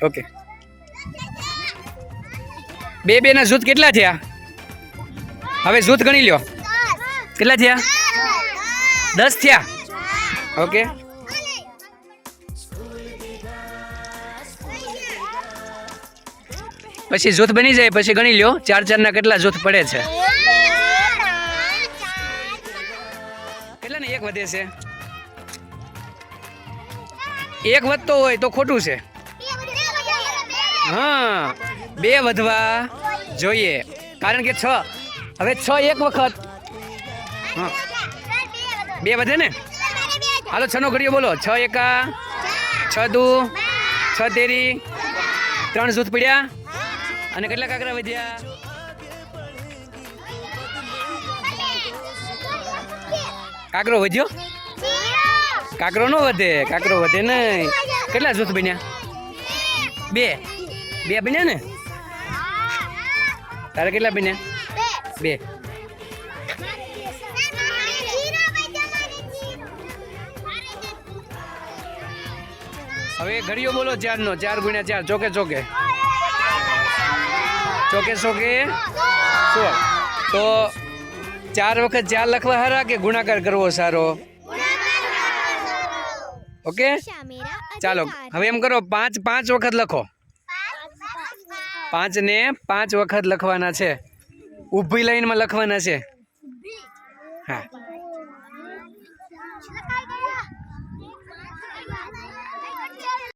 okay બે ના જૂથ કેટલા થયા હવે જૂથ ગણી લ્યો કેટલા થયા 10 થયા ઓકે પછી જૂથ બની જાય પછી ગણી લ્યો 4 ના કેટલા જૂથ પડે છે કેટલા ને એક વધે છે એક વધતો હોય તો ખોટું છે હા 2 વધવા જોઈએ કારણ કે 6 હવે 6 એક વખત હા 2 વધે ને હાલો 6 નો ઘડિયો બોલો 6 એકા 6 દુ 6 તેરી 3 જૂથ પડ્યા અને કેટલા કાકરા વધ્યા કાકરો વધ્યો કાકરો નો વધે નહીં કેટલા જૂથ બન્યા 2 બન્યા ને તારે કેટલા બન્યા 2 હવે ઘડિયો બોલો 4 નો 4 ગુણ્યા 4 ચોકે ચોકે 16 તો 4 વખત 4 લખવા સારા કે ગુણાકાર કરવો સારો ઓકે ચાલો હવે એમ કરો 5 વખત લખો 5 ને 5 વખત લખવાના છે ઊભી લાઈનમાં લખવાના છે હા